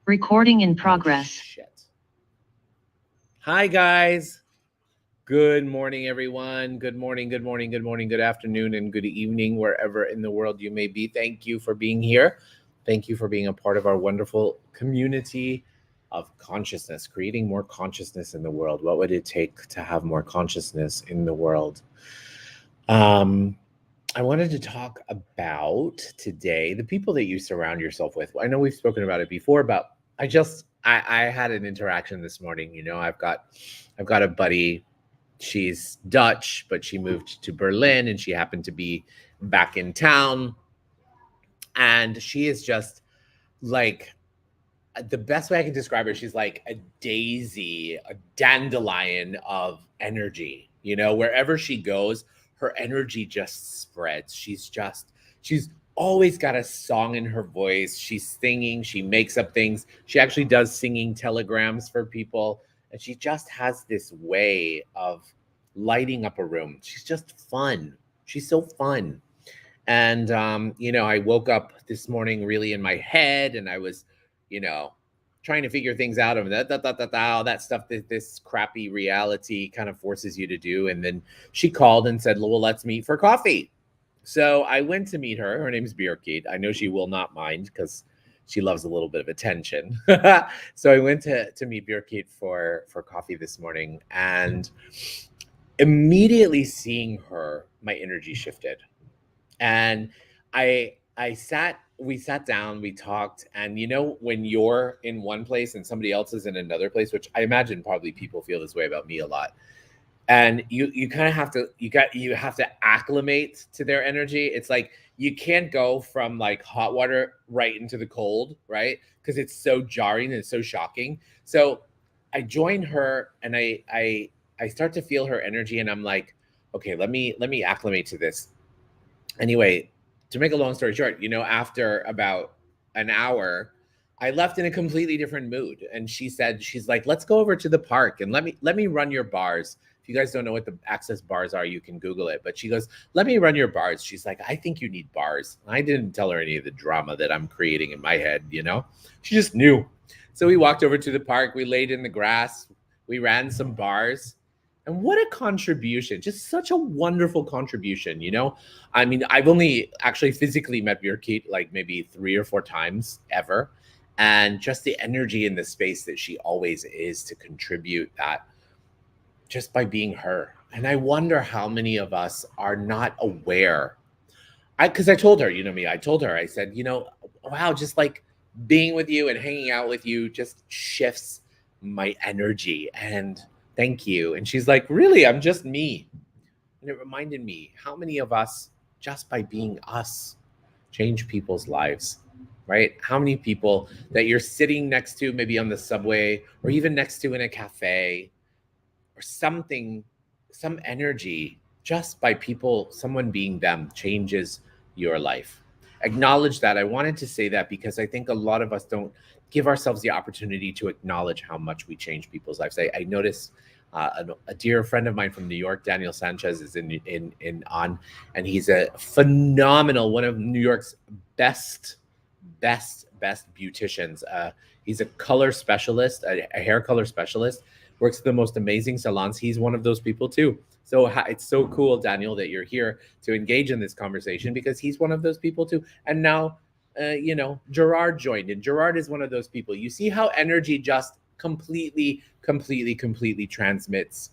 Recording in Oh, progress. shit. Hi, guys. Good morning, everyone. Good morning, good morning, good morning, good afternoon, and good evening, wherever in the world you may be. Thank you for being here. Thank you for being a part of our wonderful community of consciousness, creating more consciousness in the world. What would it take to have more consciousness in the world? Um, I wanted to talk about today the people that you surround yourself with. I know we've spoken about it before, but I had an interaction this morning. I've got a buddy. She's Dutch, but she moved to Berlin and she happened to be back in town. And she is just like the best way I can describe her, she's like a daisy, a dandelion of energy. Wherever she goes, her energy just spreads. She's always got a song in her voice. She's singing, she makes up things. She actually does singing telegrams for people. And she just has this way of lighting up a room. She's just fun. She's so fun. And, I woke up this morning really in my head and I was, you know, trying to figure things out of all that stuff that this crappy reality kind of forces you to do. And then she called and said, well, let's meet for coffee. So I went to meet her. Her name's Birgit. I know she will not mind because she loves a little bit of attention. So I went to meet Birgit for coffee this morning, and immediately seeing her, my energy shifted. And we sat down, we talked, and when you're in one place and somebody else is in another place, which I imagine probably people feel this way about me a lot, and you kind of have to acclimate to their energy. It's like you can't go from like hot water right into the cold, right? Because it's so jarring and so shocking. So I join her and I start to feel her energy, and I'm like, okay, let me acclimate to this. Anyway, to make a long story short, after about an hour, I left in a completely different mood. And she's like, let's go over to the park and let me run your bars. If you guys don't know what the access bars are, you can Google it. But she goes, let me run your bars. She's like, I think you need bars. I didn't tell her any of the drama that I'm creating in my head. She just knew. So we walked over to the park, we laid in the grass, we ran some bars. And what a contribution, just such a wonderful contribution. I mean, I've only actually physically met Birgit like maybe 3 or 4 times ever. And just the energy in the space that she always is to contribute that just by being her. And I wonder how many of us are not aware. Because I told her, me, I told her, I said, wow, just like being with you and hanging out with you just shifts my energy. And thank you. And she's like, really, I'm just me. And it reminded me how many of us, just by being us, change people's lives, right? How many people that you're sitting next to, maybe on the subway or even next to in a cafe or something, some energy, just by someone being them changes your life. Acknowledge that. I wanted to say that because I think a lot of us don't give ourselves the opportunity to acknowledge how much we change people's lives. I notice a dear friend of mine from New York, Daniel Sanchez, is in on, and he's a phenomenal, one of New York's best beauticians. He's a color specialist, a hair color specialist, works at the most amazing salons. He's one of those people too. So it's so cool, Daniel, that you're here to engage in this conversation because he's one of those people too. And now, Gerard joined, and Gerard is one of those people. You see how energy just completely transmits.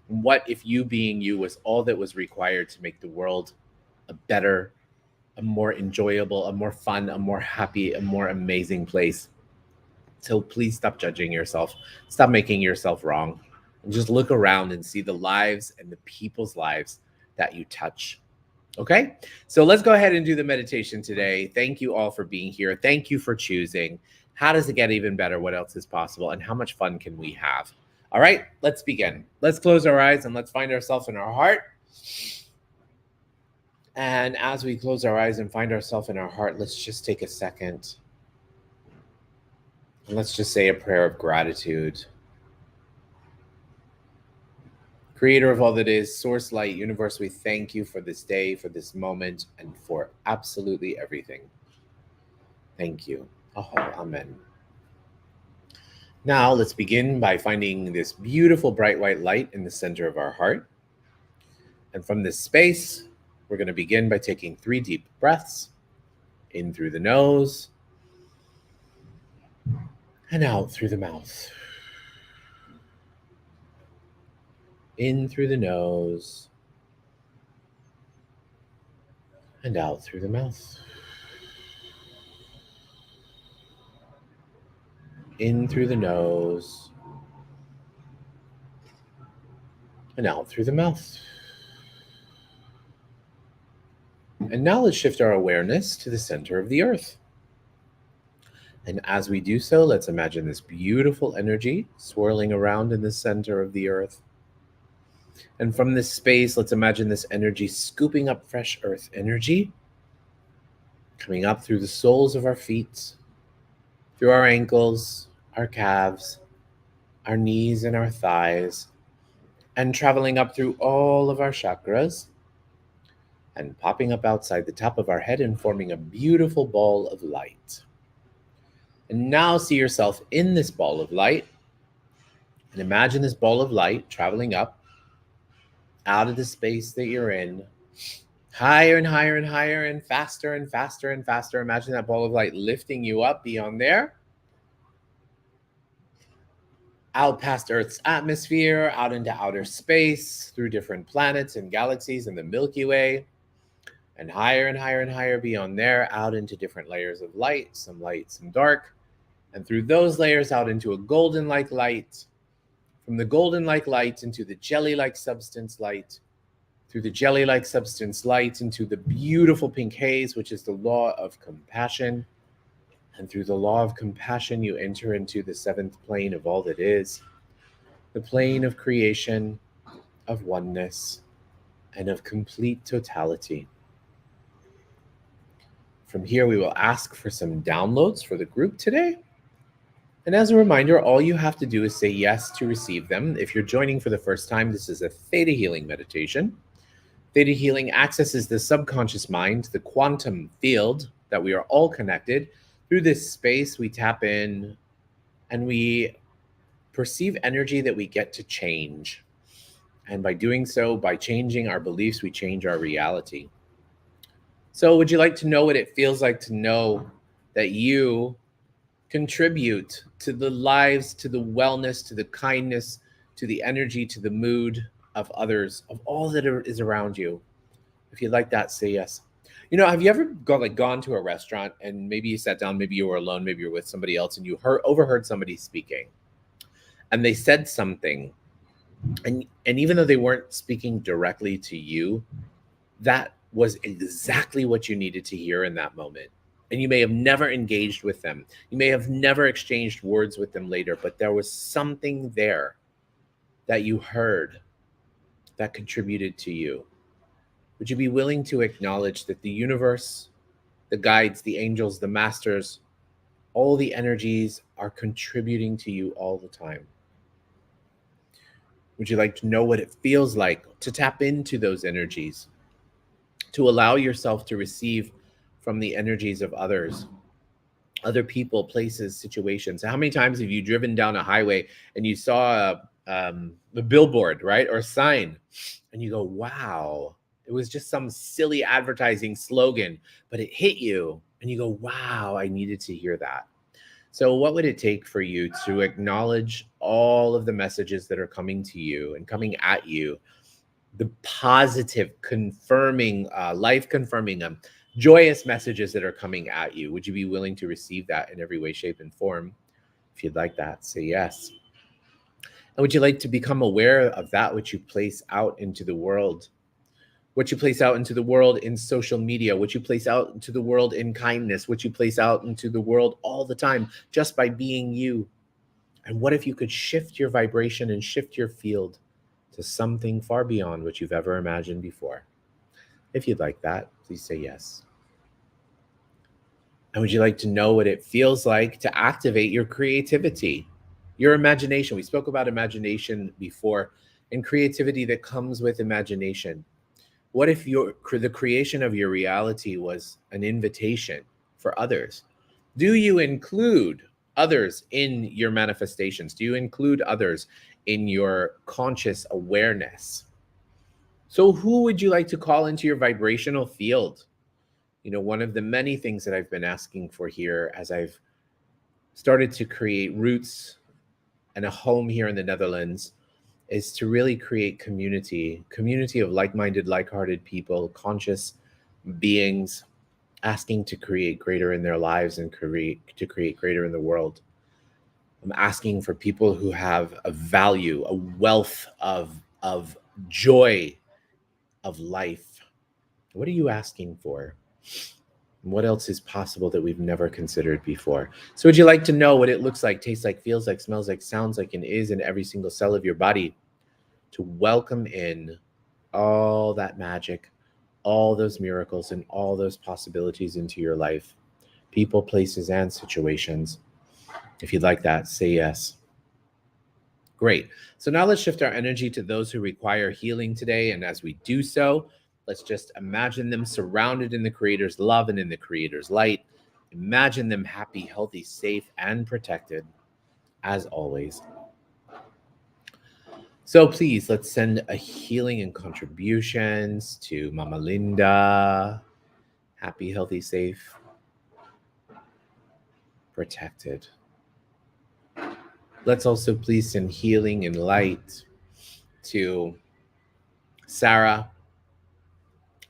What if you being you was all that was required to make the world a better, a more enjoyable, a more fun, a more happy, a more amazing place? So please stop judging yourself. Stop making yourself wrong. And just look around and see the lives and the people's lives that you touch. Okay? So let's go ahead and do the meditation today. Thank you all for being here. Thank you for choosing. How does it get even better? What else is possible? And how much fun can we have? All right, let's begin. Let's close our eyes and let's find ourselves in our heart. And as we close our eyes and find ourselves in our heart, let's just take a second. And let's just say a prayer of gratitude. Creator of all that is, source, light, universe, we thank you for this day, for this moment, and for absolutely everything. Thank you. Amen. Now let's begin by finding this beautiful bright white light in the center of our heart. And from this space, we're going to begin by taking 3 deep breaths in through the nose and out through the mouth. In through the nose and out through the mouth. In through the nose and out through the mouth. And now let's shift our awareness to the center of the earth. And as we do so, let's imagine this beautiful energy swirling around in the center of the earth. And from this space, let's imagine this energy scooping up fresh earth energy, coming up through the soles of our feet, through our ankles, our calves, our knees, and our thighs, and traveling up through all of our chakras, and popping up outside the top of our head and forming a beautiful ball of light. And now see yourself in this ball of light, and imagine this ball of light traveling up out of the space that you're in, higher and higher and higher, and faster and faster and faster. Imagine that ball of light lifting you up beyond there, out past Earth's atmosphere, out into outer space, through different planets and galaxies in the Milky Way, and higher and higher and higher beyond there, out into different layers of light, some dark, and through those layers out into a golden-like light, from the golden-like light into the jelly-like substance light, through the jelly-like substance light into the beautiful pink haze, which is the law of compassion. And through the law of compassion, you enter into the 7th plane of all that is, the plane of creation, of oneness, and of complete totality. From here, we will ask for some downloads for the group today. And as a reminder, all you have to do is say yes to receive them. If you're joining for the first time, this is a theta healing meditation. Theta healing accesses the subconscious mind, the quantum field that we are all connected. Through this space, we tap in and we perceive energy that we get to change. And by doing so, by changing our beliefs, we change our reality. So would you like to know what it feels like to know that you contribute to the lives, to the wellness, to the kindness, to the energy, to the mood of others, of all that is around you? If you'd like that, say yes. You know, have you ever gone to a restaurant and maybe you sat down, maybe you were alone, maybe you're with somebody else, and you overheard somebody speaking, and they said something, and even though they weren't speaking directly to you, that was exactly what you needed to hear in that moment. And you may have never engaged with them. You may have never exchanged words with them later, but there was something there that you heard that contributed to you. Would you be willing to acknowledge that the universe, the guides, the angels, the masters, all the energies are contributing to you all the time? Would you like to know what it feels like to tap into those energies, to allow yourself to receive from the energies of others, other people, places, situations? How many times have you driven down a highway and you saw a billboard, right, or a sign, and you go, wow, it was just some silly advertising slogan, but it hit you, and you go, wow, I needed to hear that. So what would it take for you to acknowledge all of the messages that are coming to you and coming at you, the positive, confirming, life-confirming, joyous messages that are coming at you? Would you be willing to receive that in every way, shape, and form? If you'd like that, say yes. And would you like to become aware of that which you place out into the world? What you place out into the world in social media, what you place out into the world in kindness, what you place out into the world all the time, just by being you. And what if you could shift your vibration and shift your field to something far beyond what you've ever imagined before? If you'd like that, please say yes. And would you like to know what it feels like to activate your creativity, your imagination? We spoke about imagination before, and creativity that comes with imagination. What if the creation of your reality was an invitation for others? Do you include others in your manifestations? Do you include others in your conscious awareness? So who would you like to call into your vibrational field? You know, one of the many things that I've been asking for here as I've started to create roots and a home here in the Netherlands is to really create community of like-minded, like-hearted people, conscious beings asking to create greater in their lives and create greater in the world. I'm asking for people who have a value, a wealth of joy of life. What are you asking for? What else is possible that we've never considered before? So would you like to know what it looks like, tastes like, feels like, smells like, sounds like, and is in every single cell of your body to welcome in all that magic, all those miracles, and all those possibilities into your life, people, places, and situations? If you'd like that, say yes. Great. So now let's shift our energy to those who require healing today. And as we do so, let's just imagine them surrounded in the Creator's love and in the Creator's light. Imagine them happy, healthy, safe, and protected, as always. So please, let's send a healing and contributions to Mama Linda. Happy, healthy, safe, protected. Let's also please send healing and light to Sarah.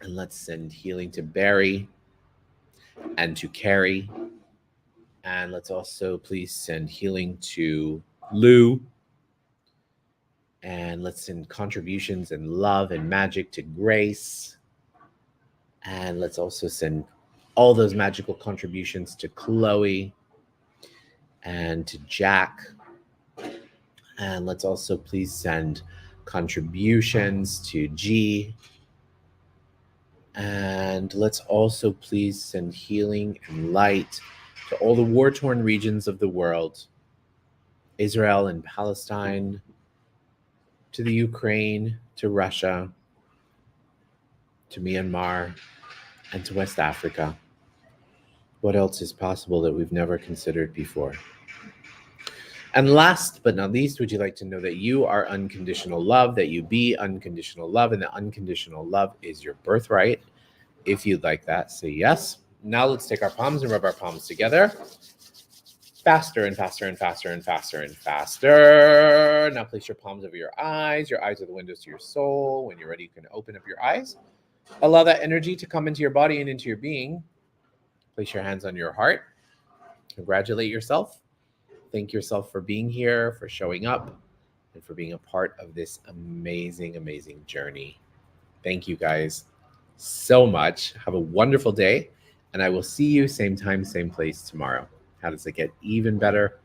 And let's send healing to Barry and to Carrie. And let's also please send healing to Lou. And let's send contributions and love and magic to Grace. And let's also send all those magical contributions to Chloe and to Jack. And let's also please send contributions to G. And let's also please send healing and light to all the war-torn regions of the world, Israel and Palestine, to the Ukraine, to Russia, to Myanmar, and to West Africa. What else is possible that we've never considered before? And last but not least, would you like to know that you are unconditional love, that you be unconditional love, and that unconditional love is your birthright? If you'd like that, say yes. Now let's take our palms and rub our palms together. Faster and faster and faster and faster and faster. Now place your palms over your eyes. Your eyes are the windows to your soul. When you're ready, you can open up your eyes. Allow that energy to come into your body and into your being. Place your hands on your heart. Congratulate yourself. Thank yourself for being here, for showing up, and for being a part of this amazing, amazing journey. Thank you guys so much. Have a wonderful day, and I will see you same time, same place tomorrow. How does it get even better?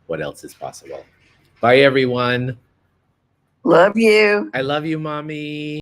What else is possible? Bye, everyone. Love you. I love you, Mommy.